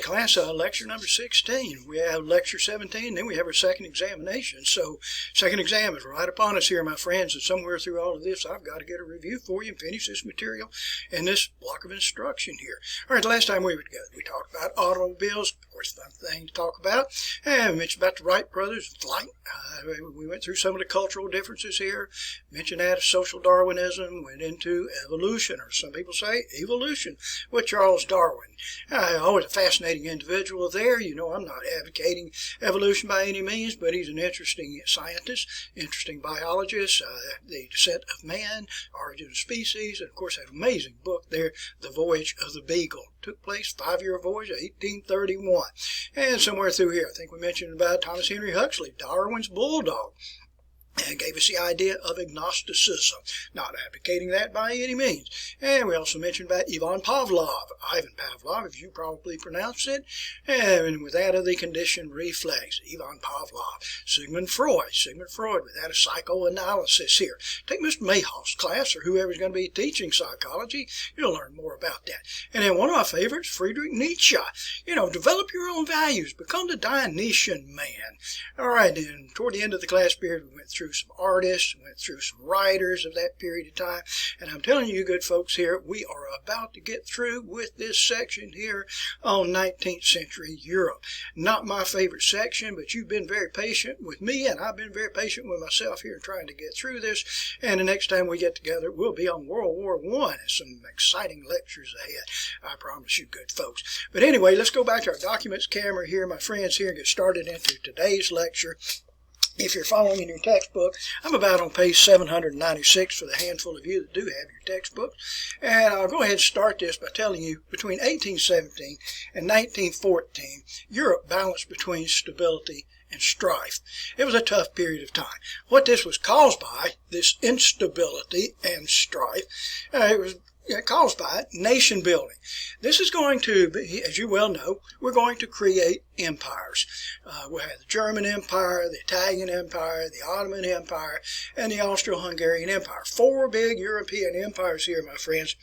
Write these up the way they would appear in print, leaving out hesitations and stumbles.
class, lecture number 16. We have lecture 17, then we have our second examination. So, second exam is right upon us here, my friends, and somewhere through all of this, I've got to get a review for you and finish this material in this block of instruction here. All right, the last time we were together, we talked about automobiles, of course, fun thing to talk about, and we mentioned about the Wright brothers' flight. We went through some of the cultural differences here, mentioned that of social Darwinism, went into evolution, or some people say evolution, with Charles Darwin. Always a fascinating individual there. You know, I'm not advocating evolution by any means, but he's an interesting scientist, interesting biologist, The Descent of Man, Origin of Species, and of course that amazing book there, The Voyage of the Beagle. Took place, 5-year voyage, 1831. And somewhere through here, I think we mentioned about Thomas Henry Huxley, Darwin's bulldog. And gave us the idea of agnosticism, not advocating that by any means. And we also mentioned about Ivan Pavlov, as you probably pronounce it, and with that of the conditioned reflex, Ivan Pavlov. Sigmund Freud, with that of psychoanalysis here. Take Mr. Mayhoff's class, or whoever's going to be teaching psychology, you'll learn more about that. And then one of my favorites, Friedrich Nietzsche. You know, develop your own values, become the Dionysian man. All right, then, toward the end of the class period, we went through some artists, went through some writers of that period of time, and I'm telling you good folks here, we are about to get through with this section here on 19th century Europe. Not my favorite section, but you've been very patient with me, and I've been very patient with myself here trying to get through this, and the next time we get together, we'll be on World War I, and some exciting lectures ahead, I promise you good folks. But anyway, let's go back to our documents camera here, my friends here, and get started into today's lecture. If you're following in your textbook, I'm about on page 796 for the handful of you that do have your textbook. And I'll go ahead and start this by telling you, between 1817 and 1914, Europe balanced between stability and strife. It was a tough period of time. What this was caused by, this instability and strife, it was caused by nation building. This is going to be, as you well know, we're going to create empires. We'll have the German Empire, the Italian Empire, the Ottoman Empire, and the Austro-Hungarian Empire. 4 big European empires here, my friends.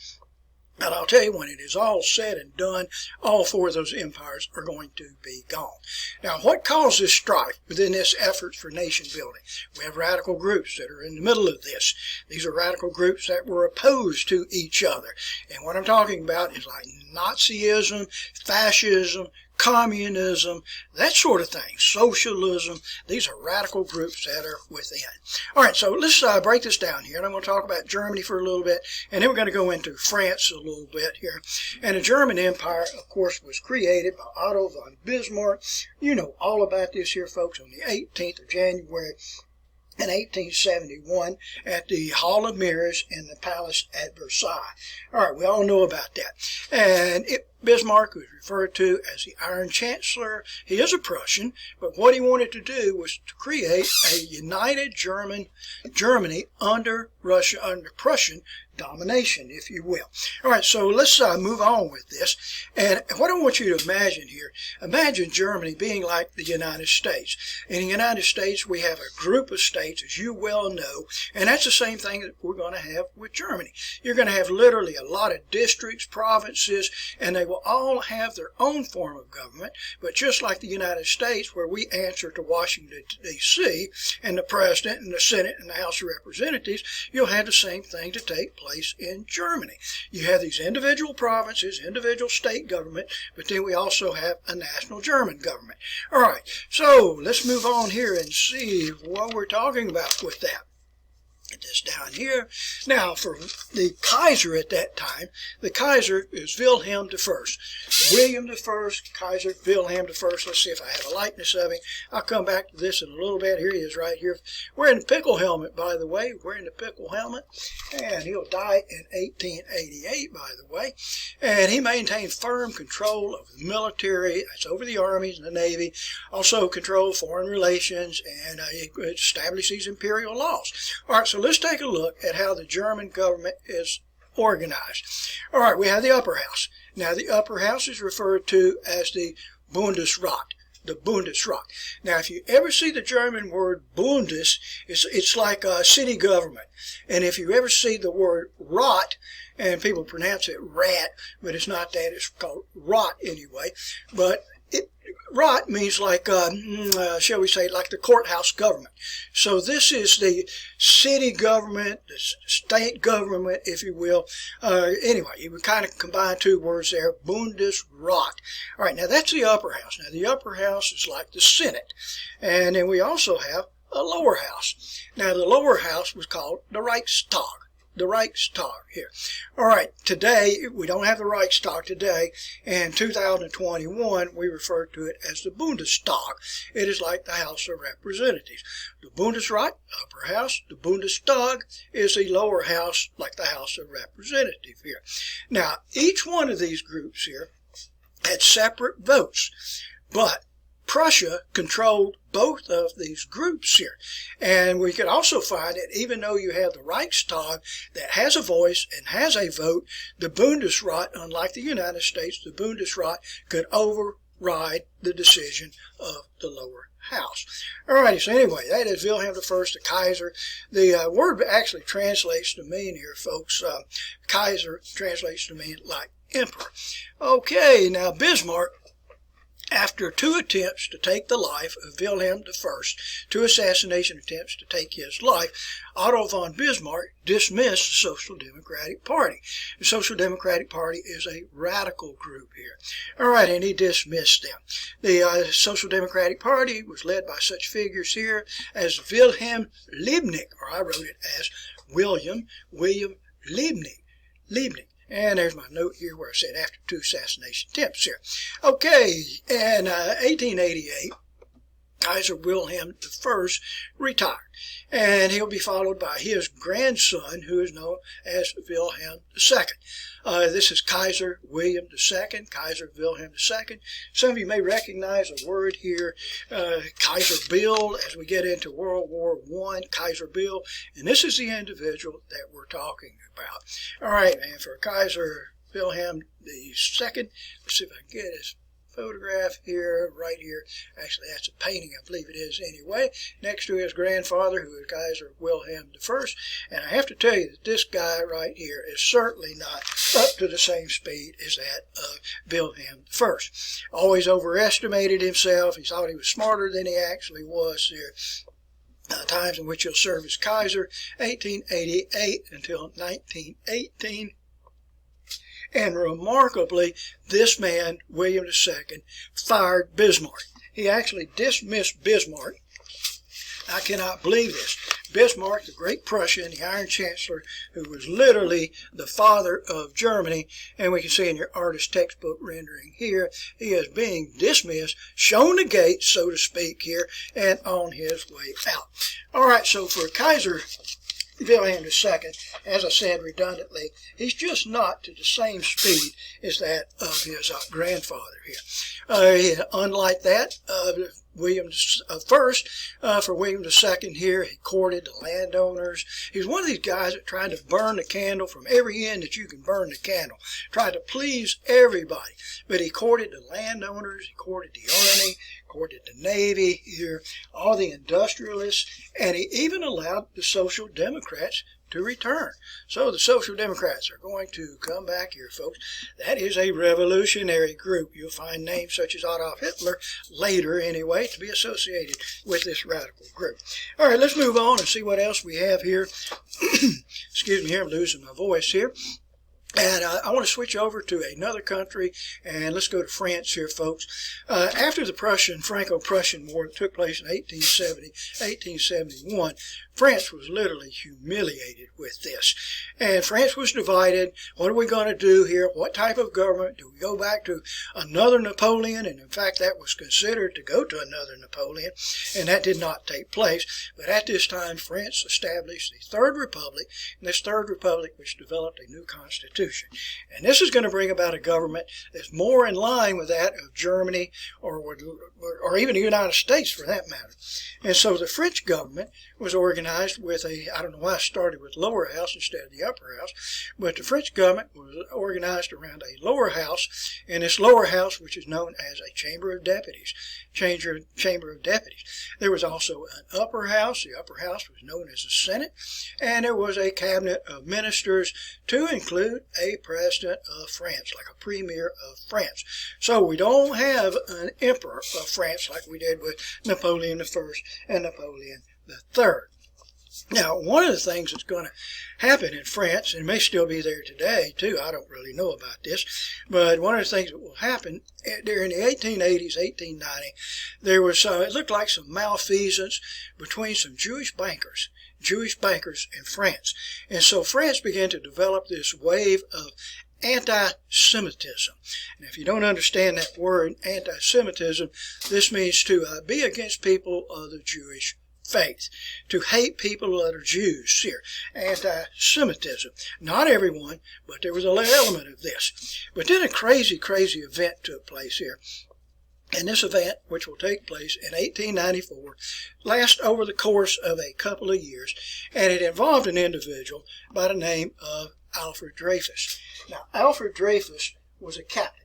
And I'll tell you, when it is all said and done, all 4 of those empires are going to be gone. Now, what caused this strife within this effort for nation building? We have radical groups that are in the middle of this. These are radical groups that were opposed to each other. And what I'm talking about is like Nazism, fascism, communism, that sort of thing, socialism. These are radical groups that are within. All right, so let's break this down here, and I'm going to talk about Germany for a little bit, and then we're going to go into France a little bit here. And the German Empire, of course, was created by Otto von Bismarck. You know all about this here, folks, on the 18th of January in 1871 at the Hall of Mirrors in the palace at Versailles. All right, we all know about that. And Bismarck was referred to as the Iron Chancellor. He is a Prussian, but what he wanted to do was to create a united Germany under Prussian domination, if you will. All right, so let's move on with this. And what I want you to imagine here, imagine Germany being like the United States. In the United States, we have a group of states, as you well know, and that's the same thing that we're going to have with Germany. You're going to have literally a lot of districts, provinces, and they will all have their own form of government, but just like the United States, where we answer to Washington, D.C., and the President and the Senate and the House of Representatives, you'll have the same thing to take place in Germany. You have these individual provinces, individual state government, but then we also have a national German government. All right, so let's move on here and see what we're talking about with that. Get this down here. Now, for the Kaiser at that time, the Kaiser is Wilhelm I. William I, Kaiser, Wilhelm I. Let's see if I have a likeness of him. I'll come back to this in a little bit. Here he is right here. Wearing the pickle helmet, by the way. Wearing the pickle helmet. And he'll die in 1888, by the way. And he maintained firm control of the military. That's over the armies and the navy. Also controlled foreign relations, and he established these imperial laws. All right, so let's take a look at how the German government is organized. All right, we have the upper house. Now, the upper house is referred to as the Bundesrat. the Bundesrat. Now, if you ever see the German word Bundes, it's like a city government. And if you ever see the word Rat, and people pronounce it rat, but it's not that, it's called rot anyway. But Rat means like, shall we say, like the courthouse government. So this is the city government, the state government, if you will. Anyway, you would kind of combine two words there, Bundesrat. All right, now that's the upper house. Now the upper house is like the Senate. And then we also have a lower house. Now the lower house was called the Reichstag. The Reichstag here. All right, today, we don't have the Reichstag today. In 2021, we refer to it as the Bundestag. It is like the House of Representatives. The Bundesrat, upper house. The Bundestag is the lower house, like the House of Representatives here. Now, each one of these groups here had separate votes, but Prussia controlled both of these groups here. And we could also find that even though you have the Reichstag that has a voice and has a vote, the Bundesrat, unlike the United States, the Bundesrat could override the decision of the lower house. Alrighty, so anyway, that is Wilhelm I, the Kaiser. The word actually translates to mean here, folks, Kaiser translates to mean like emperor. Okay, now Bismarck, after two attempts to take the life of Wilhelm I, two assassination attempts to take his life, Otto von Bismarck dismissed the Social Democratic Party. The Social Democratic Party is a radical group here. All right, and he dismissed them. The Social Democratic Party was led by such figures here as Wilhelm Liebknecht, or I wrote it as William Liebknecht. And there's my note here where I said after two assassination attempts here. Okay, in 1888, Kaiser Wilhelm I retired. And he'll be followed by his grandson, who is known as Wilhelm II. This is Kaiser William II, Kaiser Wilhelm II. Some of you may recognize a word here, Kaiser Bill, as we get into World War I, Kaiser Bill. And this is the individual that we're talking about. All right, and for Kaiser Wilhelm II, let's see if I can get his photograph here, right here. Actually, that's a painting, I believe it is anyway, next to his grandfather, who is Kaiser Wilhelm I. And I have to tell you that this guy right here is certainly not up to the same speed as that of Wilhelm I. Always overestimated himself. He thought he was smarter than he actually was here. Times in which he'll serve as Kaiser, 1888 until 1918. And remarkably, this man, William II, fired Bismarck. He actually dismissed Bismarck. I cannot believe this. Bismarck, the great Prussian, the Iron Chancellor, who was literally the father of Germany, and we can see in your artist textbook rendering here, he is being dismissed, shown the gate, so to speak, here, and on his way out. All right, so for Kaiser Wilhelm II, as I said redundantly, he's just not to the same speed as that of his grandfather here. Unlike that, William I, for William II here, he courted the landowners. He's one of these guys that tried to burn the candle from every end that you can burn the candle, tried to please everybody. But he courted the landowners, he courted the army, courted the Navy here, all the industrialists, and he even allowed the Social Democrats to return. So the Social Democrats are going to come back here, folks. That is a revolutionary group. You'll find names such as Adolf Hitler later, anyway, to be associated with this radical group. All right, let's move on and see what else we have here. Excuse me here, I'm losing my voice here. And I want to switch over to another country, and let's go to France here, folks. After the Franco-Prussian War that took place in 1871, France was literally humiliated with this. And France was divided. What are we going to do here? What type of government? Do we go back to another Napoleon? And in fact, that was considered to go to another Napoleon, and that did not take place. But at this time, France established the Third Republic, and this Third Republic, which developed a new constitution, Constitution. And this is going to bring about a government that's more in line with that of Germany or even the United States for that matter. And so the French government was organized with I don't know why I started with lower house instead of the upper house, but the French government was organized around a lower house, and this lower house, which is known as a Chamber of Deputies. Chamber of Deputies. There was also an upper house. The upper house was known as the Senate, and there was a cabinet of ministers to include a president of France, like a premier of France. So we don't have an emperor of France like we did with Napoleon I and Napoleon III. Now, one of the things that's going to happen in France, and may still be there today, too, I don't really know about this, but one of the things that will happen during the 1880s, 1890, there was, it looked like some malfeasance between some Jewish bankers in France. And so France began to develop this wave of anti-Semitism. And if you don't understand that word, anti-Semitism, this means to be against people of the Jewish faith, to hate people that are Jews here. Anti-Semitism. Not everyone, but there was an element of this. But then a crazy event took place here. And this event, which will take place in 1894, lasts over the course of a couple of years, and it involved an individual by the name of Alfred Dreyfus. Now, Alfred Dreyfus was a captain.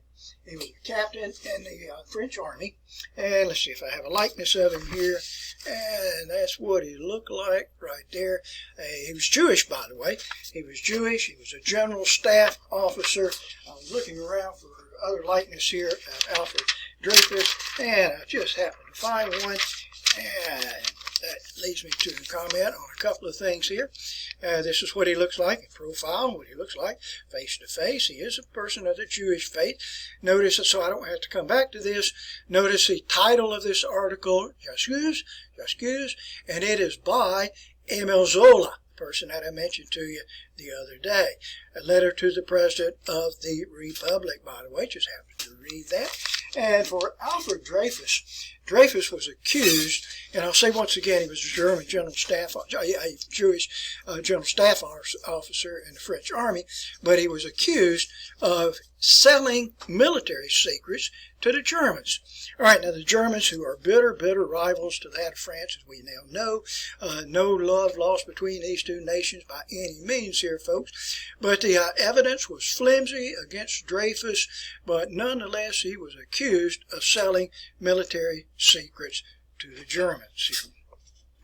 He was a captain in the French army, and let's see if I have a likeness of him here, and that's what he looked like right there. He was Jewish, by the way. He was Jewish. He was a general staff officer. I was looking around for other likeness here of Alfred Dreyfus, and I just happened to find one, and that leads me to comment on a couple of things here. This is what he looks like in profile, what he looks like face to face. He is a person of the Jewish faith. Notice, so I don't have to come back to this, notice the title of this article, J'excuse, and it is by Emile Zola, person that I mentioned to you the other day. A letter to the President of the Republic, by the way, just happened to read that. And for Alfred Dreyfus, Dreyfus was accused, and I'll say once again, he was a German general staff, a Jewish general staff officer in the French army, but he was accused of selling military secrets to the Germans. All right, now the Germans, who are bitter rivals to that of France, as we now know, no love lost between these two nations by any means here, folks, but the evidence was flimsy against Dreyfus, but nonetheless he was accused of selling military secrets to the Germans.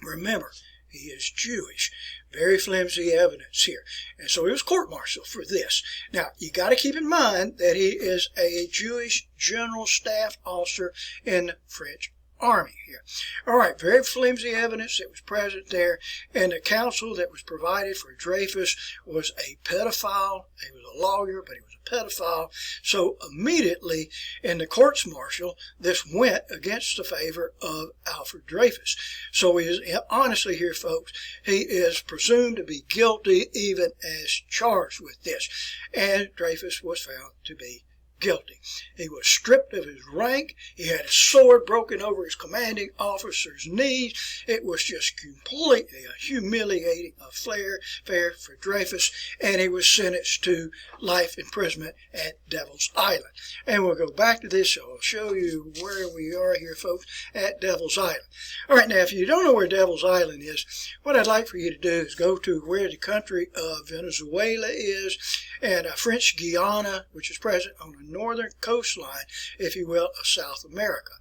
Remember, he is Jewish. Very flimsy evidence here. And so he was court-martialed for this. Now, you got to keep in mind that he is a Jewish general staff officer in the French army here. All right, very flimsy evidence that was present there, and the counsel that was provided for Dreyfus was a pedophile. He was a lawyer, but he was a pedophile. So immediately in the courts martial, this went against the favor of Alfred Dreyfus. So he is, honestly here, folks, he is presumed to be guilty even as charged with this. And Dreyfus was found to be guilty. He was stripped of his rank. He had his sword broken over his commanding officer's knees. It was just completely a humiliating affair for Dreyfus, and he was sentenced to life imprisonment at Devil's Island. And we'll go back to this, so I'll show you where we are here, folks, at Devil's Island. All right, now, if you don't know where Devil's Island is, what I'd like for you to do is go to where the country of Venezuela is, and French Guiana, which is present on the northern coastline, if you will, of South America.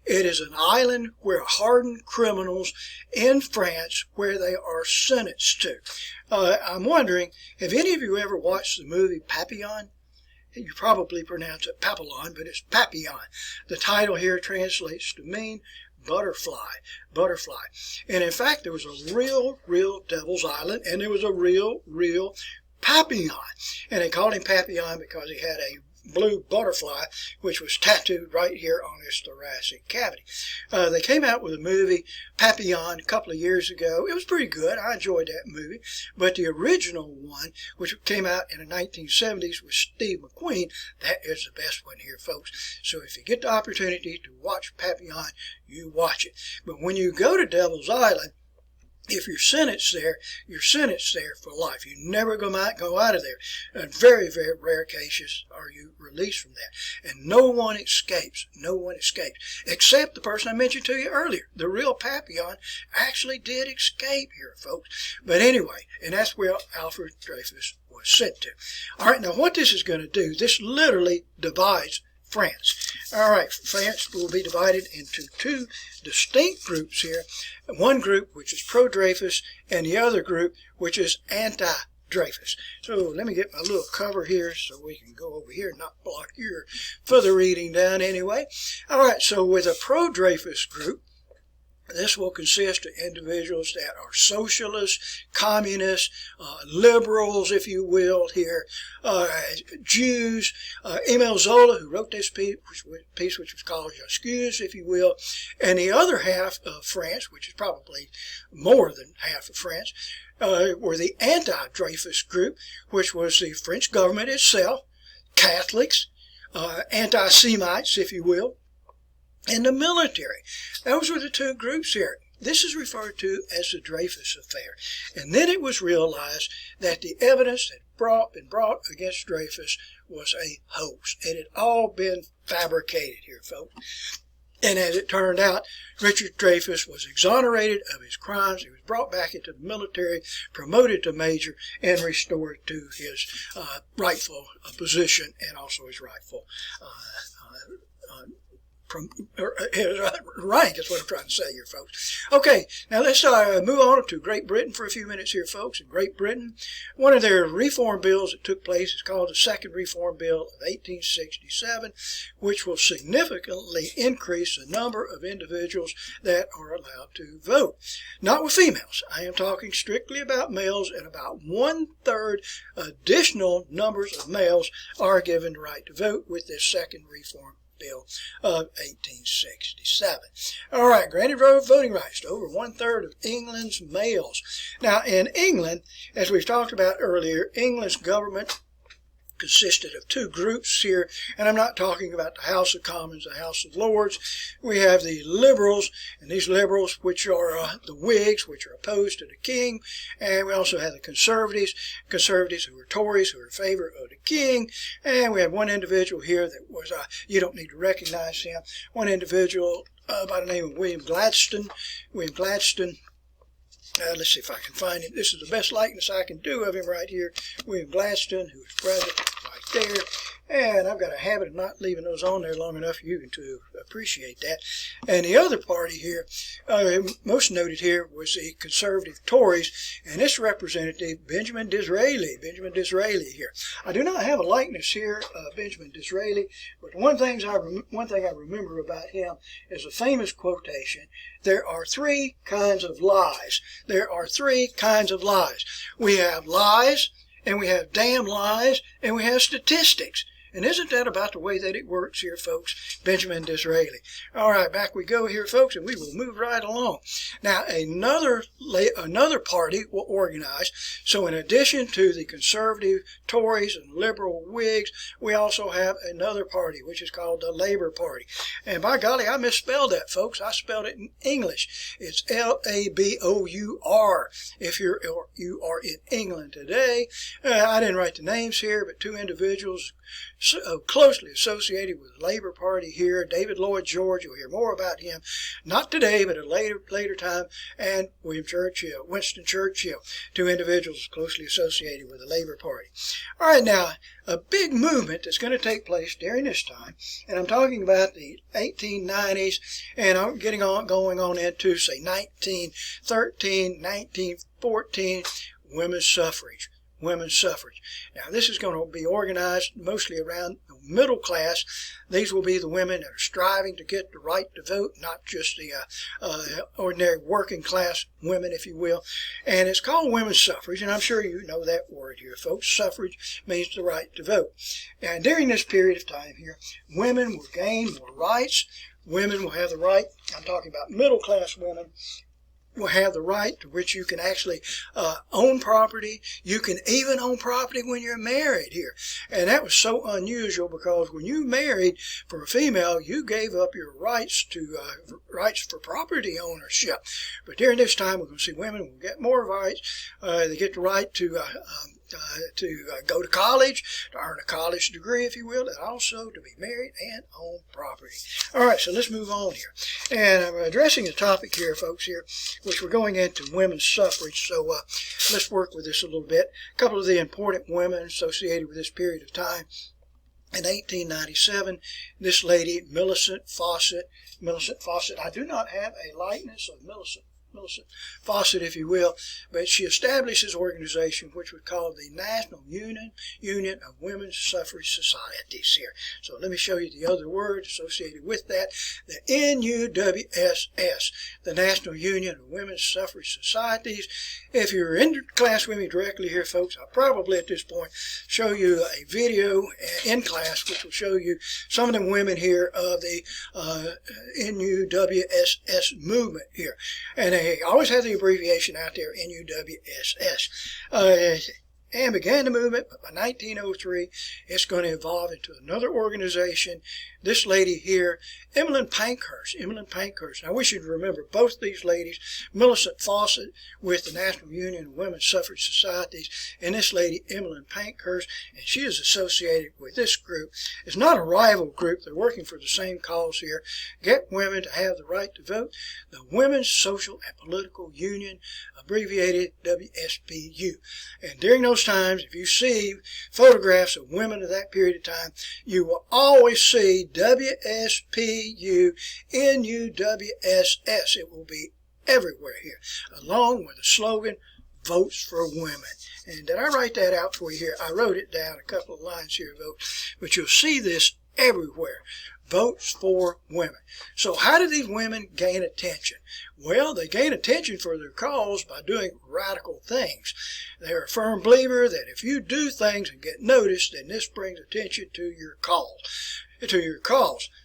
It is an island where hardened criminals in France, where they are sentenced to. I'm wondering, have any of you ever watched the movie Papillon? You probably pronounce it Papillon, but it's Papillon. The title here translates to mean butterfly. And in fact, there was a real Devil's Island, and there was a real Papillon. And they called him Papillon because he had a blue butterfly, which was tattooed right here on his thoracic cavity. They came out with a movie, Papillon, a couple of years ago. It was pretty good. I enjoyed that movie. But the original one, which came out in the 1970s with Steve McQueen, that is the best one here, folks. So if you get the opportunity to watch Papillon, you watch it. But when you go to Devil's Island, if you're sentenced there, you're sentenced there for life. You never go out of there. In very, very rare cases are you released from that. And no one escapes. No one escapes. Except the person I mentioned to you earlier. The real Papillon actually did escape here, folks. But anyway, and that's where Alfred Dreyfus was sent to. All right, now what this is going to do, this literally divides France. All right, France will be divided into two distinct groups here. One group which is pro-Dreyfus and the other group which is anti-Dreyfus. So let me get my little cover here so we can go over here and not block your further reading down anyway. All right, so with a pro-Dreyfus group, this will consist of individuals that are socialists, communists, liberals, if you will, here, Jews, Emile Zola, who wrote this piece, which was called J'excuse, if you will, and the other half of France, which is probably more than half of France, were the anti-Dreyfus group, which was the French government itself, Catholics, anti-Semites, if you will, and the military. Those were the two groups here. This is referred to as the Dreyfus Affair. And then it was realized that the evidence that been brought against Dreyfus was a hoax. It had all been fabricated here, folks. And as it turned out, Richard Dreyfus was exonerated of his crimes. He was brought back into the military, promoted to major, and restored to his rightful position and also his rightful rank is what I'm trying to say here, folks. Okay, now let's move on to Great Britain for a few minutes here, folks. In Great Britain, one of their reform bills that took place is called the Second Reform Bill of 1867, which will significantly increase the number of individuals that are allowed to vote. Not with females. I am talking strictly about males, and about 1/3 additional numbers of males are given the right to vote with this Second Reform Bill of 1867. All right, granted voting rights to over 1/3 of England's males. Now, in England, as we've talked about earlier, England's government consisted of two groups here, and I'm not talking about the House of Commons, the House of Lords. We have the Liberals, and these Liberals, which are the Whigs, which are opposed to the King, and we also have the Conservatives who are Tories, who are in favor of the King, and we have one individual here that was, you don't need to recognize him, one individual by the name of William Gladstone. Let's see if I can find him. This is the best likeness I can do of him right here. William Gladstone, who is president right there. And I've got a habit of not leaving those on there long enough for you to appreciate that. And the other party here, most noted here, was the Conservative Tories. And this representative, Benjamin Disraeli here. I do not have a likeness here of Benjamin Disraeli, but one thing I remember about him is a famous quotation. There are three kinds of lies. There are three kinds of lies. We have lies, and we have damn lies, and we have statistics. And isn't that about the way that it works here, folks? Benjamin Disraeli. All right, back we go here, folks, and we will move right along. Now, another party will organize. So in addition to the Conservative Tories and Liberal Whigs, we also have another party, which is called the Labour Party. And by golly, I misspelled that, folks. I spelled it in English. It's Labour. If you are in England today, I didn't write the names here, but two individuals closely associated with the Labour Party here. David Lloyd George, you'll hear more about him, not today, but at a later time, and Winston Churchill, two individuals closely associated with the Labour Party. All right, now, a big movement that's going to take place during this time, and I'm talking about the 1890s, and I'm going on into, say, 1913, 1914, women's suffrage. Now, this is going to be organized mostly around the middle class. These will be the women that are striving to get the right to vote, not just the ordinary working class women, if you will. And it's called women's suffrage, and I'm sure you know that word here, folks. Suffrage means the right to vote. And during this period of time here, women will gain more rights. Women will have the right, I'm talking about middle class women, will have the right to which you can actually own property. You can even own property when you're married here. And that was so unusual because when you married for a female, you gave up your rights for property ownership. But during this time, we're going to see women will get more rights. They get the right to go to college, to earn a college degree, if you will, and also to be married and own property. All right, so let's move on here. And I'm addressing a topic here, folks, here, which we're going into women's suffrage. So let's work with this a little bit. A couple of the important women associated with this period of time. In 1897, this lady, Millicent Fawcett, I do not have a likeness of Millicent Fawcett, if you will, but she established this organization which was called the National Union of Women's Suffrage Societies here. So let me show you the other word associated with that, the NUWSS, the National Union of Women's Suffrage Societies. If you're in class with me directly here, folks, I'll probably at this point show you a video in class which will show you some of the women here of the NUWSS movement here. And they always have the abbreviation out there, NUWSS. And began the movement, but by 1903, it's going to evolve into another organization. This lady here, Emmeline Pankhurst. Now, we should remember both these ladies, Millicent Fawcett with the National Union of Women's Suffrage Societies, and this lady, Emmeline Pankhurst, and she is associated with this group. It's not a rival group. They're working for the same cause here. Get women to have the right to vote. The Women's Social and Political Union, abbreviated WSPU. And during those times, if you see photographs of women of that period of time, you will always see WSPU, NUWSS. It will be everywhere here, along with the slogan, Votes for Women. And did I write that out for you here? I wrote it down, a couple of lines here, but you'll see this everywhere. Votes for women. So how do these women gain attention? Well, they gain attention for their cause by doing radical things. They're a firm believer that if you do things and get noticed, then this brings attention to your cause.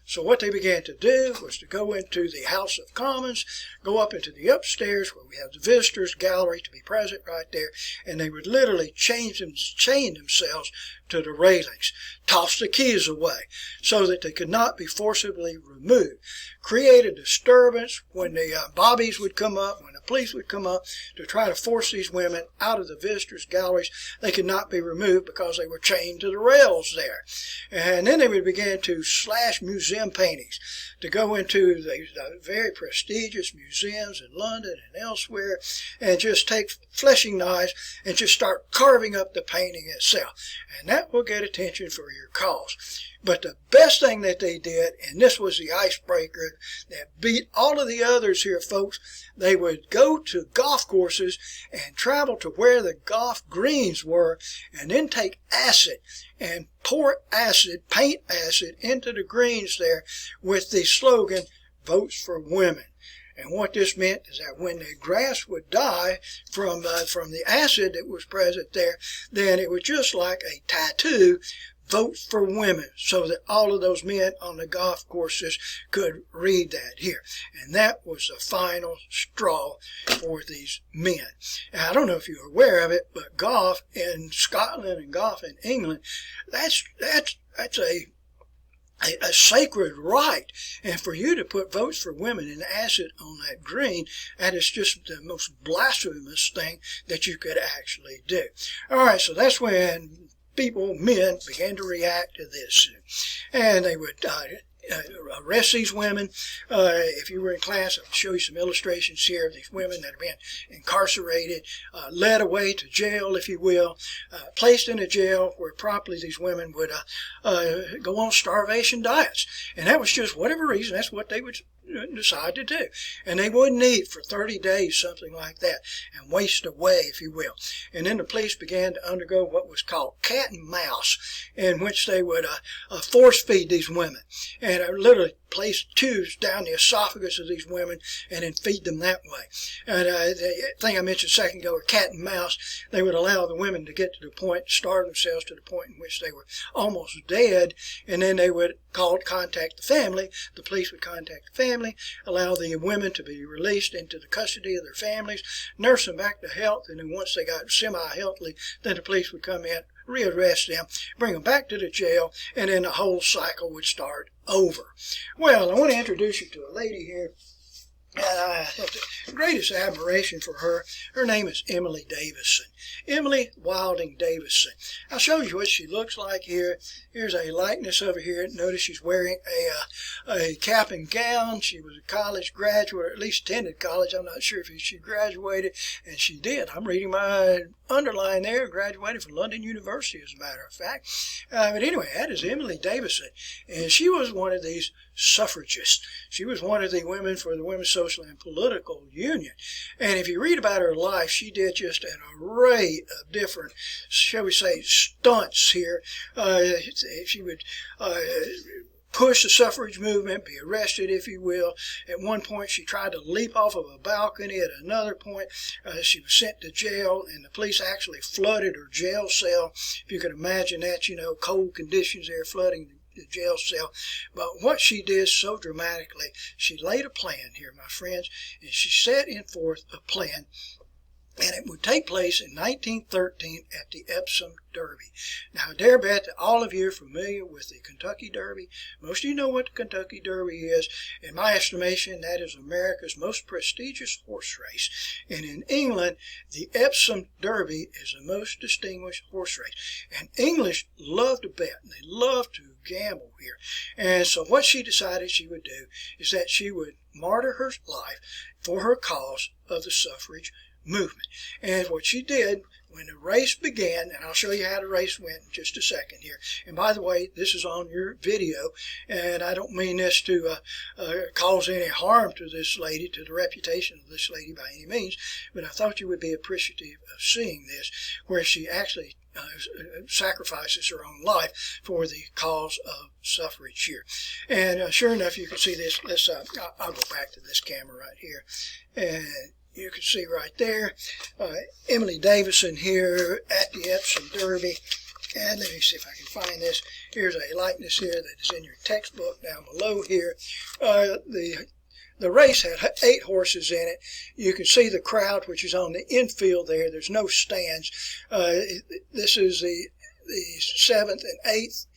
So what they began to do was to go into the House of Commons, go up into the upstairs where we have the visitors gallery to be present right there, and they would literally chain themselves to the railings, toss the keys away so that they could not be forcibly removed. Create a disturbance when the bobbies would come up, when the police would come up to try to force these women out of the visitors galleries. They could not be removed because they were chained to the rails there. And then they would begin to slash museum paintings, to go into the very prestigious museums in London and elsewhere and just take fleshing knives and just start carving up the painting itself. And that will get attention for your cause. But the best thing that they did, and this was the icebreaker that beat all of the others here, folks, they would go to golf courses and travel to where the golf greens were and then take acid and pour acid, paint acid, into the greens there with the slogan, Votes for Women. And what this meant is that when the grass would die from the acid that was present there, then it was just like a tattoo, Votes for Women, so that all of those men on the golf courses could read that here. And that was the final straw for these men. And I don't know if you're aware of it, but golf in Scotland and golf in England, that's a sacred right. And for you to put Votes for Women and acid on that green, that is just the most blasphemous thing that you could actually do. All right, so that's when men began to react to this. And they would arrest these women. If you were in class, I'll show you some illustrations here of these women that have been incarcerated, led away to jail, if you will, placed in a jail where probably these women would go on starvation diets. And that was just whatever reason, that's what they would decide to do. And they wouldn't eat for 30 days, something like that, and waste away, if you will. And then the police began to undergo what was called cat and mouse, in which they would force feed these women. And literally place tubes down the esophagus of these women and then feed them that way. And the thing I mentioned a second ago, cat and mouse, they would allow the women to get to the point, starve themselves to the point in which they were almost dead, and then they would contact the family. The police would contact the family, allow the women to be released into the custody of their families, nurse them back to health, and then once they got semi-healthy, then the police would come in, rearrest them, bring them back to the jail, and then the whole cycle would start over. Well, I want to introduce you to a lady here, and I have the greatest admiration for her. Her name is Emily Davison. Emily Wilding Davison. I'll show you what she looks like here. Here's a likeness of her here. Notice she's wearing a cap and gown. She was a college graduate, or at least attended college. I'm not sure if she graduated, and she did. I'm reading my underline there, graduated from London University, as a matter of fact. But anyway, that is Emily Davison, and she was one of these suffragists. She was one of the women for the Women's Social and Political Union. And if you read about her life, she did just an array of different, shall we say, stunts here. She would push the suffrage movement, be arrested, if you will. At one point, she tried to leap off of a balcony. At another point, she was sent to jail, and the police actually flooded her jail cell. If you can imagine that, cold conditions there, flooding the jail cell. But what she did so dramatically, she laid a plan here, my friends, and she set in forth a plan, and it would take place in 1913 at the Epsom Derby. Now, I dare bet that all of you are familiar with the Kentucky Derby. Most of you know what the Kentucky Derby is. In my estimation, that is America's most prestigious horse race. And in England, the Epsom Derby is the most distinguished horse race. And English love to bet, and they love to gamble here. And so what she decided she would do is that she would martyr her life for her cause of the suffrage movement. And what she did when the race began, and I'll show you how the race went in just a second here. And by the way, this is on your video, and I don't mean this to cause any harm to this lady, to the reputation of this lady by any means, but I thought you would be appreciative of seeing this, where she actually sacrifices her own life for the cause of suffrage here. And sure enough, you can see this. I'll go back to this camera right here, and you can see right there, Emily Davison here at the Epsom Derby. And let me see if I can find this. Here's a likeness here that is in your textbook down below here. The race had 8 horses in it. You can see the crowd, which is on the infield there. There's no stands. This is the 7th and 8th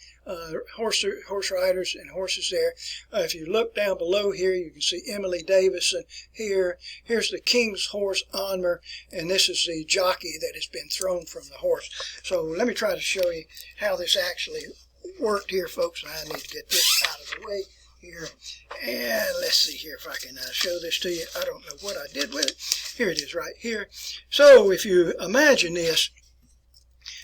horse riders and horses there. If you look down below here, you can see Emily Davison here. Here's the King's horse, Onmer, and this is the jockey that has been thrown from the horse. So let me try to show you how this actually worked here, folks. I need to get this out of the way here. And let's see here if I can show this to you. I don't know what I did with it. Here it is right here. So if you imagine this,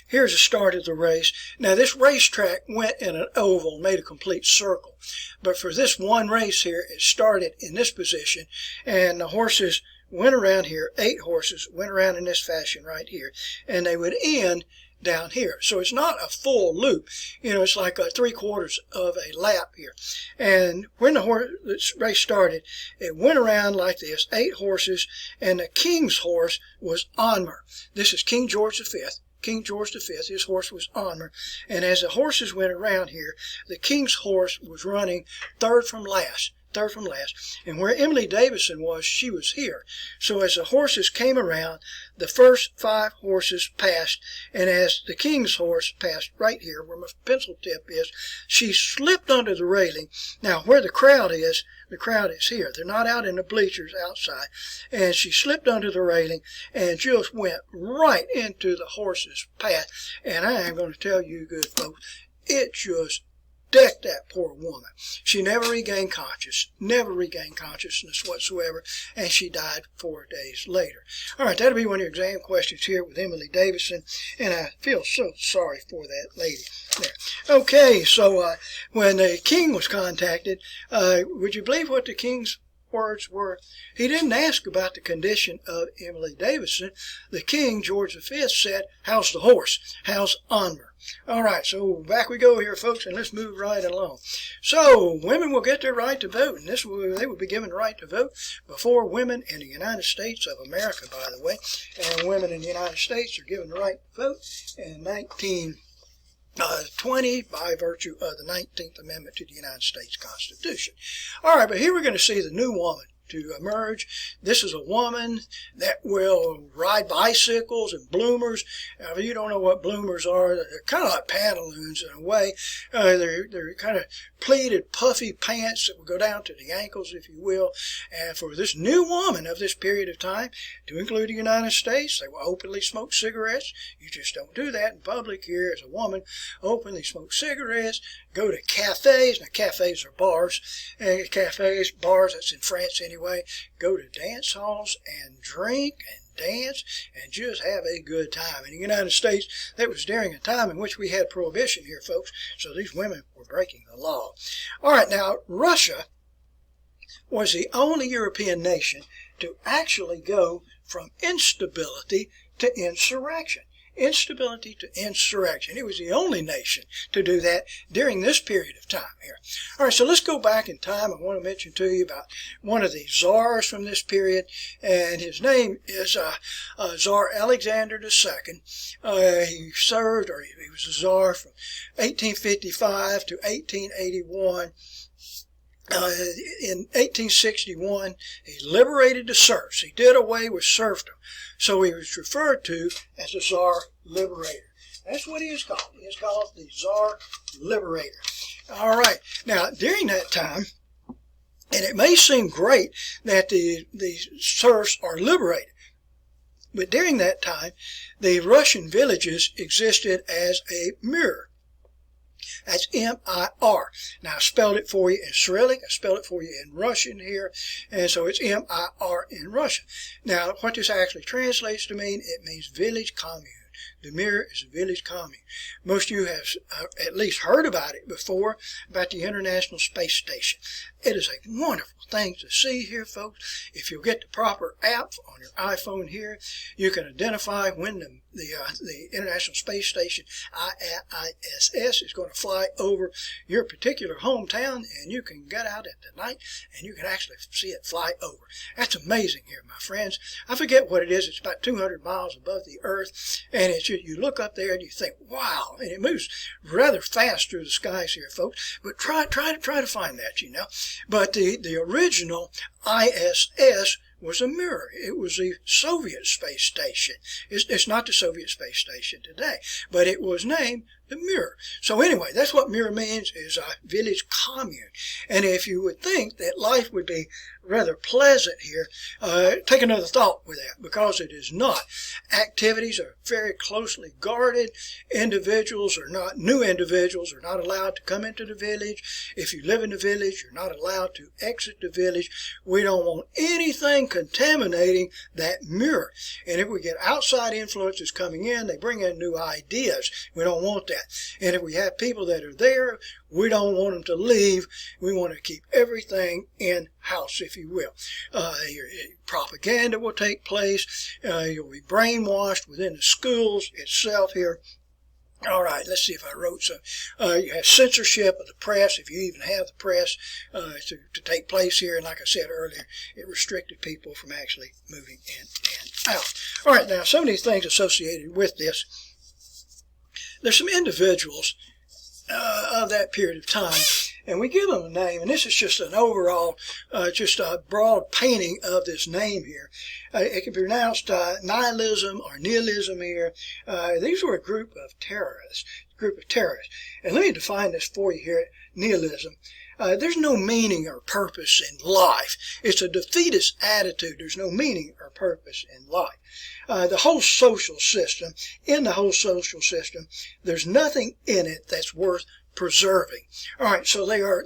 here's the start of the race. Now, this racetrack went in an oval, made a complete circle. But for this one race here, it started in this position, and the horses went around here. 8 horses went around in this fashion right here, and they would end down here. So it's not a full loop. It's like 3/4 of a lap here. And when the race started, it went around like this, 8 horses, and the King's horse was Onmer. This is King George V. King George V, his horse was Onmer. And as the horses went around here, the King's horse was running third from last. And where Emily Davison was, she was here. So as the horses came around, the first 5 horses passed, and as the King's horse passed right here, where my pencil tip is, she slipped under the railing. Now, where the crowd is here. They're not out in the bleachers outside. And she slipped under the railing and just went right into the horse's path. And I am going to tell you, good folks, it just decked that poor woman. She never regained consciousness whatsoever, and she died 4 days later. All right, that'll be one of your exam questions here with Emily Davison, and I feel so sorry for that lady there. Okay, so when the king was contacted, would you believe what the king's words were, he didn't ask about the condition of Emily Davison. The king, George V, said, how's the horse? How's Anmer? All right, so back we go here, folks, and let's move right along. So women will get their right to vote, and they will be given the right to vote before women in the United States of America, by the way. And women in the United States are given the right to vote in 1920 by virtue of the 19th Amendment to the United States Constitution. All right, but here we're going to see the new woman to emerge. This is a woman that will ride bicycles and bloomers. Now, if you don't know what bloomers are, they're kind of like pantaloons in a way. They're kind of pleated, puffy pants that will go down to the ankles, if you will. And for this new woman of this period of time, to include the United States, they will openly smoke cigarettes. You just don't do that in public here as a woman. Openly smoke cigarettes, go to cafes. Now, cafes are bars. Cafes, bars, that's in France anyway. Go to dance halls and drink and dance and just have a good time. In the United States, that was during a time in which we had prohibition here, folks, so these women were breaking the law. All right, now, Russia was the only European nation to actually go from instability to insurrection. Instability to insurrection. It was the only nation to do that during this period of time here. All right, so let's go back in time. I want to mention to you about one of the czars from this period, and his name is Tsar Alexander II. He served, or he was a czar from 1855 to 1881. In 1861, he liberated the serfs. He did away with serfdom. So he was referred to as the Tsar Liberator. That's what he is called. He is called the Tsar Liberator. All right. Now, during that time, and it may seem great that the serfs are liberated, but during that time, the Russian villages existed as a mirror. That's M-I-R. Now, I spelled it for you in Cyrillic. I spelled it for you in Russian here. And so it's M-I-R in Russian. Now, what this actually translates to mean, it means village commune. The mirror is a village commune. Most of you have at least heard about it before, about the International Space Station. It is a wonderful thing to see here, folks. If you'll get the proper app on your iPhone here, you can identify when the International Space Station, ISS, is going to fly over your particular hometown, and you can get out at the night, and you can actually see it fly over. That's amazing here, my friends. I forget what it is. It's about 200 miles above the Earth, and you look up there and you think, wow, and it moves rather fast through the skies here, folks. But try to find that, you know. But the original ISS was a mirror. It was the Soviet space station. It's not the Soviet space station today, but it was named the mirror. So anyway, that's what mirror means, is a village commune. And if you would think that life would be rather pleasant here, take another thought with that, because it is not. Activities are very closely guarded. New individuals are not allowed to come into the village. If you live in the village, you're not allowed to exit the village. We don't want anything contaminating that mirror. And if we get outside influences coming in, they bring in new ideas. We don't want that. And if we have people that are there, we don't want them to leave. We want to keep everything in-house, if you will. Propaganda will take place. You'll be brainwashed within the schools itself here. All right, let's see if I wrote some. You have censorship of the press, if you even have the press, to take place here. And like I said earlier, it restricted people from actually moving in and out. All right, now some of these things associated with this. There's some individuals of that period of time, and we give them a name, and this is just an overall, just a broad painting of this name here. It can be pronounced nihilism or nihilism here. These were a group of terrorists. And let me define this for you here, nihilism. There's no meaning or purpose in life. It's a defeatist attitude. There's no meaning or purpose in life. The whole social system, there's nothing in it that's worth preserving. All right, so they're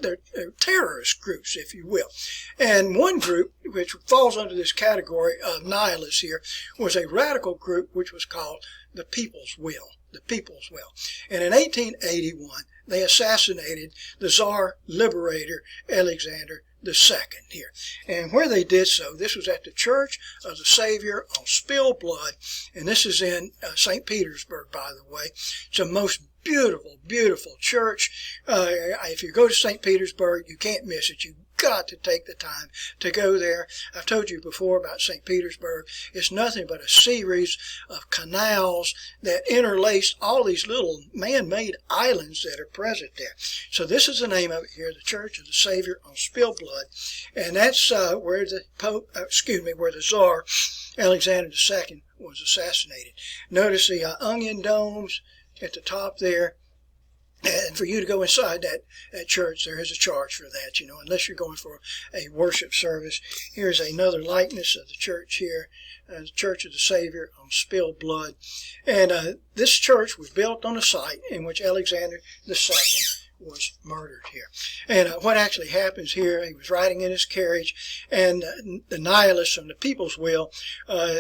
terrorist groups, if you will. And one group, which falls under this category of nihilists here, was a radical group which was called the People's Will. The People's Will. And in 1881, they assassinated the Tsar Liberator Alexander II here. And where they did so, this was at the Church of the Savior on Spilled Blood, and this is in St. Petersburg, by the way. It's a most beautiful, beautiful church. If you go to St. Petersburg, you can't miss it. You've got to take the time to go there. I've told you before about St. Petersburg. It's nothing but a series of canals that interlace all these little man-made islands that are present there. So this is the name of it here, the Church of the Savior on Spilled Blood, and that's where the where the Tsar Alexander II was assassinated. Notice the onion domes at the top there. And for you to go inside that church, there is a charge for that, unless you're going for a worship service. Here's another likeness of the church here, the Church of the Savior on Spilled Blood. And this church was built on a site in which Alexander II was murdered here. And what actually happens here, he was riding in his carriage, and the nihilists from the People's Will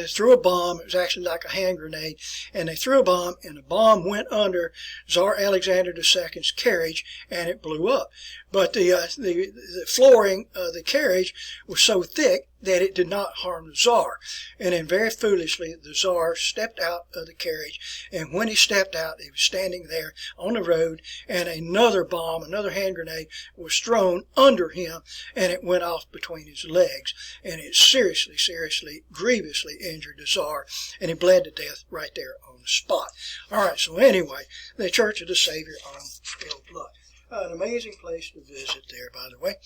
threw a bomb. It was actually like a hand grenade, and they threw a bomb, and the bomb went under Tsar Alexander II's carriage, and it blew up. But the flooring of the carriage was so thick that it did not harm the Tsar. And then very foolishly, the Tsar stepped out of the carriage, and when he stepped out, he was standing there on the road, and another bomb, another hand grenade, was thrown under him, and it went off between his legs, and it seriously, grievously injured the Tsar, and he bled to death right there on the spot. All right, so anyway, the Church of the Savior on Spilled Blood. An amazing place to visit there, by the way.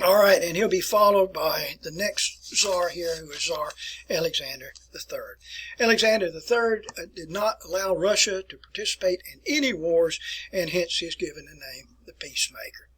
All right, and he'll be followed by the next Tsar here, who is Tsar Alexander III. Alexander III did not allow Russia to participate in any wars, and hence he is given the name the Peacemaker.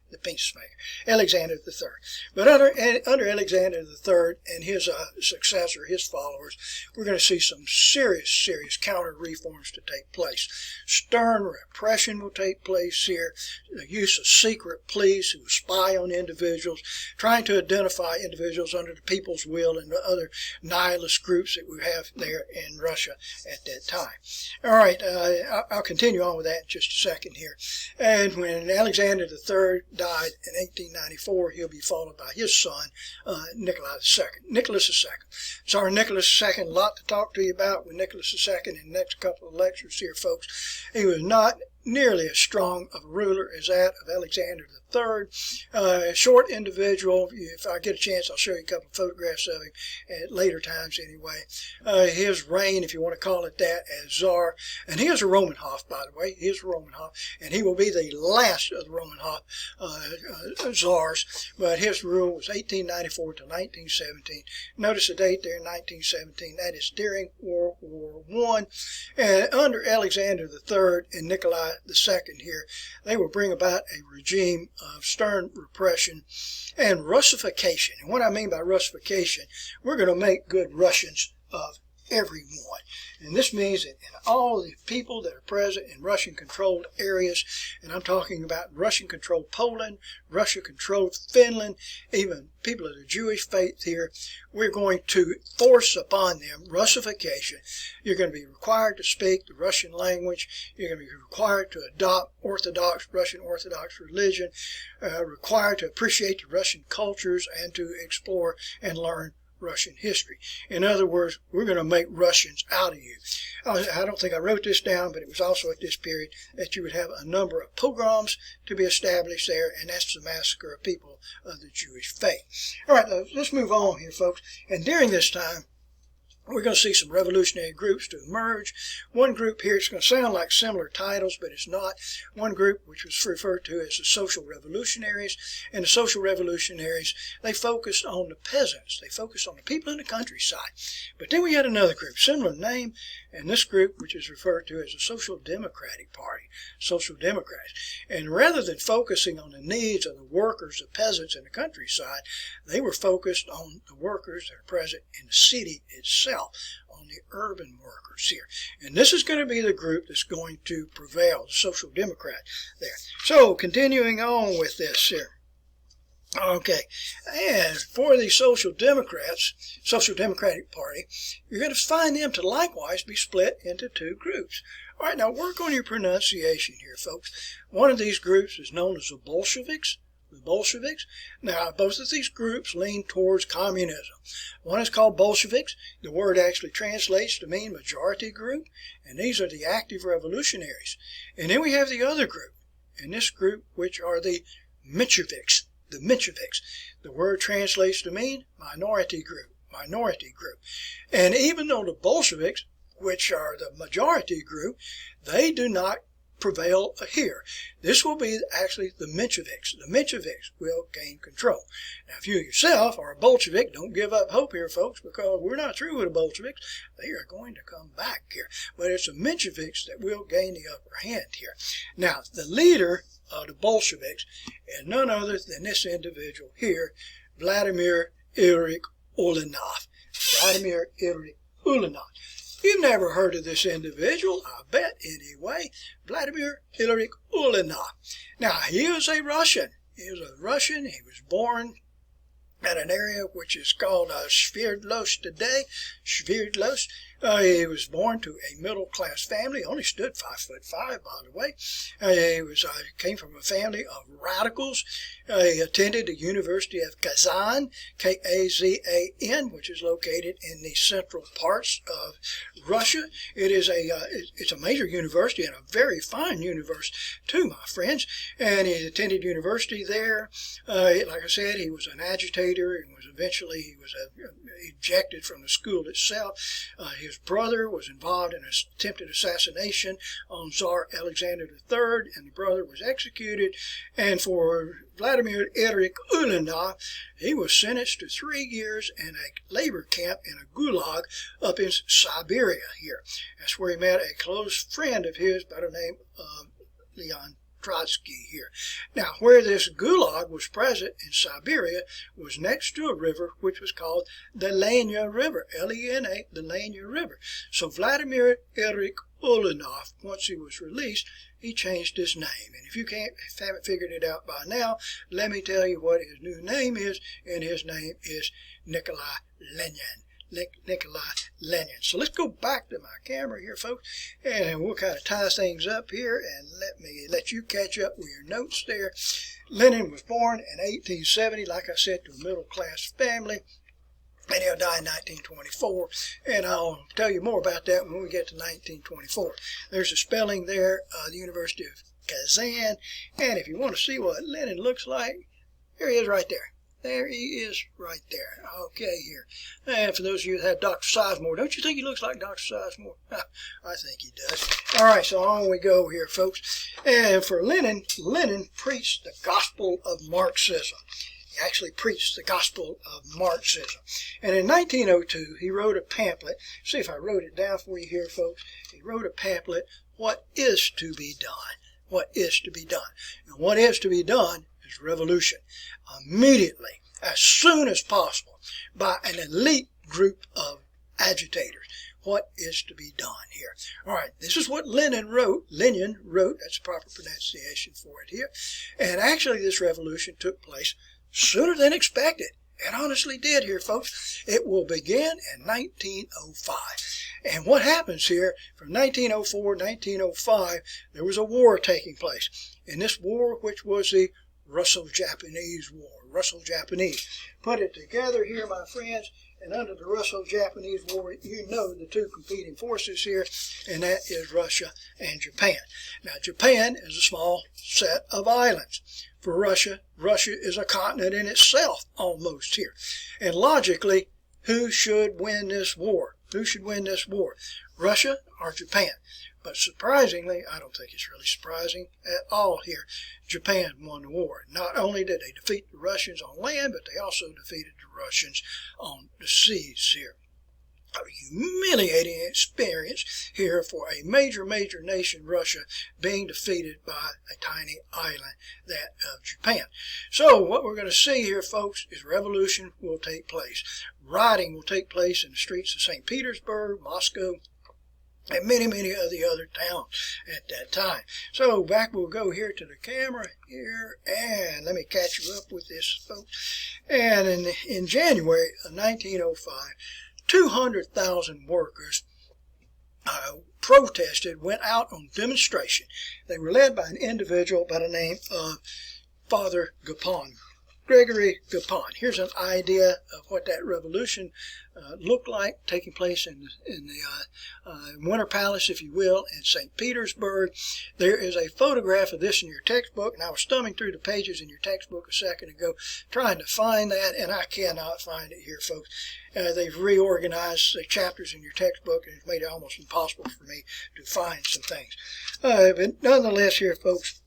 Alexander III. But under Alexander III and his successor, his followers, we're going to see some serious counter-reforms to take place. Stern repression will take place here, the use of secret police who spy on individuals, trying to identify individuals under the People's Will and the other nihilist groups that we have there in Russia at that time. All right, I'll continue on with that in just a second here. And when Alexander III died in 1894, he'll be followed by his son, Nicholas II. Tsar Nicholas II, a lot to talk to you about with Nicholas II in the next couple of lectures here, folks. He was not nearly as strong of a ruler as that of Alexander III. A short individual. If I get a chance, I'll show you a couple of photographs of him at later times anyway. His reign, if you want to call it that, as Tsar. And he is a Romanov, by the way. He is a Romanov, and he will be the last of the Romanov Tsars. But his rule was 1894 to 1917. Notice the date there, 1917. That is during World War I. And under Alexander III and Nikolai II here, they will bring about a regime of stern repression and Russification. And what I mean by Russification, we're going to make good Russians of everyone. And this means that in all the people that are present in Russian-controlled areas, and I'm talking about Russian-controlled Poland, Russia-controlled Finland, even people of the Jewish faith here, we're going to force upon them Russification. You're going to be required to speak the Russian language. You're going to be required to adopt Russian Orthodox religion, required to appreciate the Russian cultures and to explore and learn Russian history. In other words, we're going to make Russians out of you. I don't think I wrote this down, but it was also at this period that you would have a number of pogroms to be established there, and that's the massacre of people of the Jewish faith. All right, let's move on here, folks. And during this time, we're going to see some revolutionary groups to emerge. One group here, it's going to sound like similar titles, but it's not. One group, which was referred to as the Social Revolutionaries. And the Social Revolutionaries, they focused on the peasants. They focused on the people in the countryside. But then we had another group, similar name, and this group, which is referred to as the Social Democratic Party, Social Democrats. And rather than focusing on the needs of the workers, the peasants in the countryside, they were focused on the workers that are present in the city itself, on the urban workers here. And this is going to be the group that's going to prevail, the Social Democrat there. So, continuing on with this here. Okay, and for the Social Democratic Party, you're going to find them to likewise be split into two groups. All right, now work on your pronunciation here, folks. One of these groups is known as the Bolsheviks. The Bolsheviks. Now, both of these groups lean towards communism. One is called Bolsheviks. The word actually translates to mean majority group, and these are the active revolutionaries. And then we have the other group, and this group, which are the Mensheviks. The Mensheviks. The word translates to mean minority group. And even though the Bolsheviks, which are the majority group, they do not prevail here. This will be actually the Mensheviks. The Mensheviks will gain control. Now, if you yourself are a Bolshevik, don't give up hope here, folks, because we're not through with the Bolsheviks. They are going to come back here. But it's the Mensheviks that will gain the upper hand here. Now, the leader of the Bolsheviks is none other than this individual here, Vladimir Ilyich Ulyanov. Vladimir Ilyich Ulyanov. You've never heard of this individual, I bet, anyway. Vladimir Ilyich Ulyanov. Now, he was a Russian. He was born at an area which is called Sverdlovsk today. Sverdlovsk. He was born to a middle-class family. Only stood 5'5", by the way. He came from a family of radicals. He attended the University of Kazan, Kazan, which is located in the central parts of Russia. It's a major university and a very fine university too, my friends. And he attended university there. Like I said, he was an agitator and was ejected from the school itself. His brother was involved in an attempted assassination on Tsar Alexander III, and the brother was executed. And for Vladimir Ilyich Ulyanov, he was sentenced to 3 years in a labor camp in a gulag up in Siberia here. That's where he met a close friend of his by the name of Leon Trotsky here. Now, where this gulag was present in Siberia was next to a river which was called the Lena River, L-E-N-A, the Lena River. So Vladimir Ilyich Ulyanov, once he was released, he changed his name. And if you haven't figured it out by now, let me tell you what his new name is, and his name is Nikolai Lenin. Nikolai Lenin. So let's go back to my camera here, folks, and we'll kind of tie things up here, and let you catch up with your notes there. Lenin was born in 1870, like I said, to a middle-class family, and he'll die in 1924, and I'll tell you more about that when we get to 1924. There's a spelling there, the University of Kazan, and if you want to see what Lenin looks like, here he is right there. There he is right there. Okay, here. And for those of you that had Dr. Sizemore, don't you think he looks like Dr. Sizemore? I think he does. All right, so on we go here, folks. And for Lenin preached the gospel of Marxism. He actually preached the gospel of Marxism. And in 1902, he wrote a pamphlet. See if I wrote it down for you here, folks. He wrote a pamphlet, What is to be Done? What is to be done? And what is to be done is revolution. Immediately, as soon as possible, by an elite group of agitators. What is to be done here? All right, this is what Lenin wrote. That's the proper pronunciation for it here. And actually, this revolution took place sooner than expected. It honestly did here, folks. It will begin in 1905. And what happens here, from 1904 to 1905, there was a war taking place. In this war, which was the Russo-Japanese War. Russo-Japanese. Put it together here, my friends, and under the Russo-Japanese War, you know the two competing forces here, and that is Russia and Japan. Now, Japan is a small set of islands. For Russia, Russia is a continent in itself, almost here. And logically, who should win this war? Who should win this war? Russia or Japan? But surprisingly, I don't think it's really surprising at all here, Japan won the war. Not only did they defeat the Russians on land, but they also defeated the Russians on the seas here. A humiliating experience here for a major nation, Russia, being defeated by a tiny island, that of Japan. So what we're going to see here, folks, is revolution will take place. Rioting will take place in the streets of St. Petersburg, Moscow, and many, many of the other towns at that time. So back we'll go here to the camera here, and let me catch you up with this, folks. And in January of 1905, 200,000 workers protested, went out on demonstration. They were led by an individual by the name of Father Gapon, Gregory Gapon. Here's an idea of what that revolution looked like, taking place in the Winter Palace, if you will, in St. Petersburg. There is a photograph of this in your textbook, and I was thumbing through the pages in your textbook a second ago trying to find that, and I cannot find it here, folks. They've reorganized the chapters in your textbook, and it's made it almost impossible for me to find some things. But nonetheless here, folks,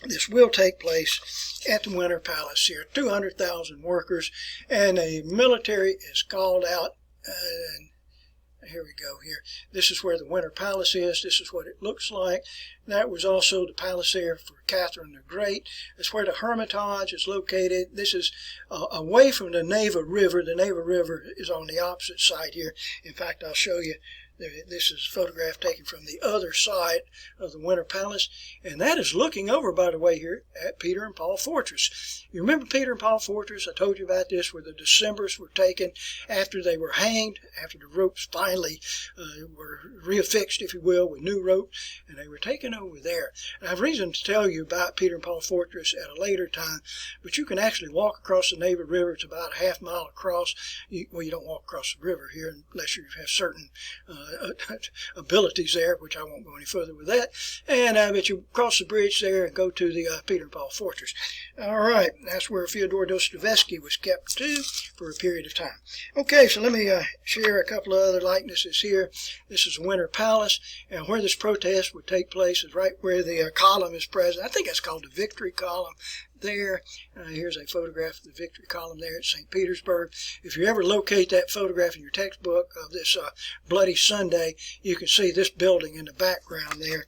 this will take place at the Winter Palace here. 200,000 workers, and the military is called out. Here we go here. This is where the Winter Palace is. This is what it looks like. That was also the palace there for Catherine the Great. That's where the Hermitage is located. This is away from the Neva River. The Neva River is on the opposite side here. In fact, I'll show you. This is a photograph taken from the other side of the Winter Palace, and that is looking over, by the way, here at Peter and Paul Fortress. You remember Peter and Paul Fortress? I told you about this, where the Decembers were taken after they were hanged, after the ropes finally were reaffixed, if you will, with new ropes, and they were taken over there. And I have reason to tell you about Peter and Paul Fortress at a later time, but you can actually walk across the Neva River. It's about a half mile across. Well, you don't walk across the river here unless you have certain abilities there, which I won't go any further with that. And but you cross the bridge there and go to the Peter and Paul Fortress. All right, that's where Fyodor Dostoevsky was kept too for a period of time. Okay, so let me share a couple of other likenesses here. This is the Winter Palace, and where this protest would take place is right where the column is present. I think that's called the Victory Column there. Here's a photograph of the Victory Column there at St. Petersburg. If you ever locate that photograph in your textbook of this Bloody Sunday, you can see this building in the background there.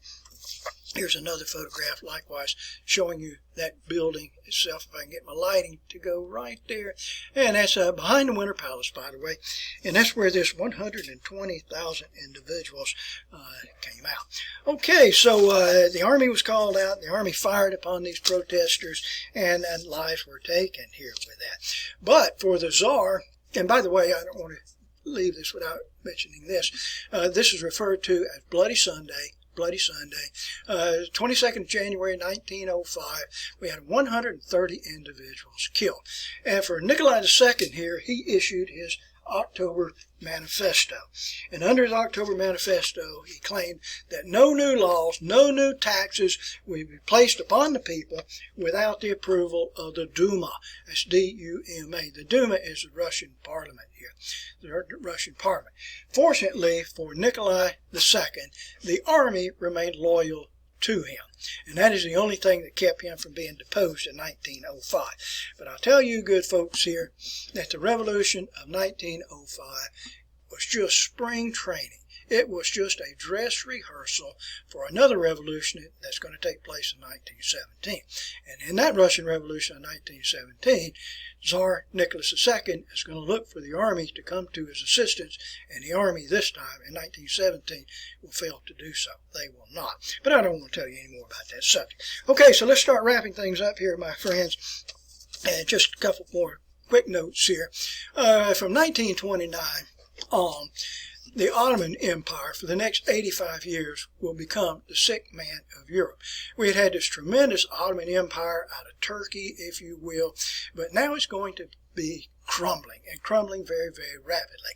Here's another photograph, likewise, showing you that building itself, if I can get my lighting to go right there. And that's behind the Winter Palace, by the way. And that's where this 120,000 individuals came out. Okay, so the army was called out. The army fired upon these protesters, and lives were taken here with that. But for the Tsar, and by the way, I don't want to leave this without mentioning this. This is referred to as Bloody Sunday. Bloody Sunday. 22nd of January 1905, we had 130 individuals killed. And for Nikolai II here, he issued his October Manifesto. And under his October Manifesto, he claimed that no new laws, no new taxes would be placed upon the people without the approval of the Duma. That's D-U-M-A. The Duma is the Russian parliament here, the Russian parliament. Fortunately for Nikolai II, the army remained loyal to him. And that is the only thing that kept him from being deposed in 1905. But I'll tell you, good folks here, that the revolution of 1905 was just spring training. It was just a dress rehearsal for another revolution that's going to take place in 1917. And in that Russian Revolution of 1917, Tsar Nicholas II is going to look for the army to come to his assistance, and the army this time in 1917 will fail to do so. They will not. But I don't want to tell you any more about that subject. Okay, so let's start wrapping things up here, my friends. And just a couple more quick notes here. From 1929 on, the Ottoman Empire for the next 85 years will become the sick man of Europe. We had this tremendous Ottoman Empire out of Turkey, if you will, but now it's going to be crumbling, and crumbling very, very rapidly.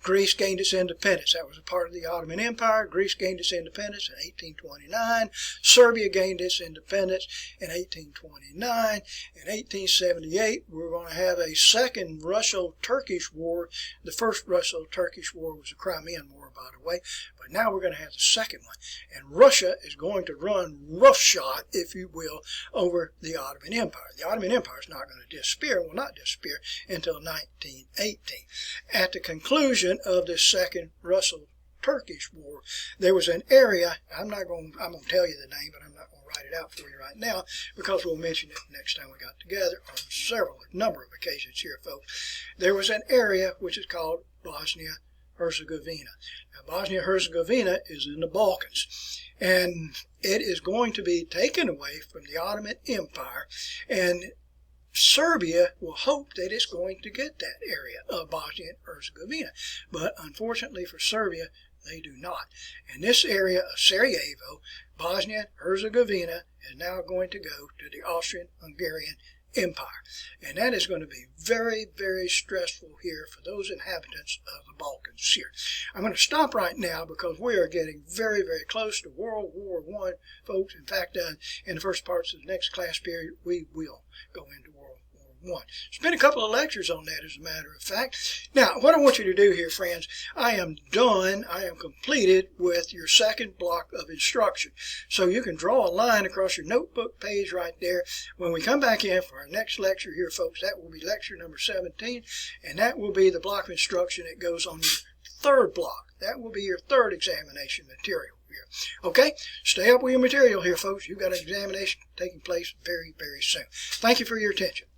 Greece gained its independence. That was a part of the Ottoman Empire. Greece gained its independence in 1829. Serbia gained its independence in 1829. In 1878, we're going to have a second Russo-Turkish war. The first Russo-Turkish war was the Crimean War, by the way, but now we're going to have the second one. And Russia is going to run roughshod, if you will, over the Ottoman Empire. The Ottoman Empire is not going to disappear, will not disappear until 1918. At the conclusion of this second Russo-Turkish war, there was an area, I'm going to tell you the name, but I'm not going to write it out for you right now because we'll mention it next time we got together on a number of occasions here, folks. There was an area which is called Bosnia-Herzegovina. Now, Bosnia-Herzegovina is in the Balkans, and it is going to be taken away from the Ottoman Empire, and Serbia will hope that it's going to get that area of Bosnia and Herzegovina. But unfortunately for Serbia, they do not. And this area of Sarajevo, Bosnia and Herzegovina, is now going to go to the Austrian-Hungarian Empire. And that is going to be very, very stressful here for those inhabitants of the Balkans here. I'm going to stop right now because we are getting very, very close to World War I, folks. In fact, in the first parts of the next class period, we will go into World War I. Spent a couple of lectures on that, as a matter of fact. Now, what I want you to do here, friends, I am done, I am completed with your second block of instruction. So you can draw a line across your notebook page right there. When we come back in for our next lecture here, folks, that will be lecture number 17, and that will be the block of instruction that goes on your third block. That will be your third examination material here. Okay? Stay up with your material here, folks. You've got an examination taking place very, very soon. Thank you for your attention.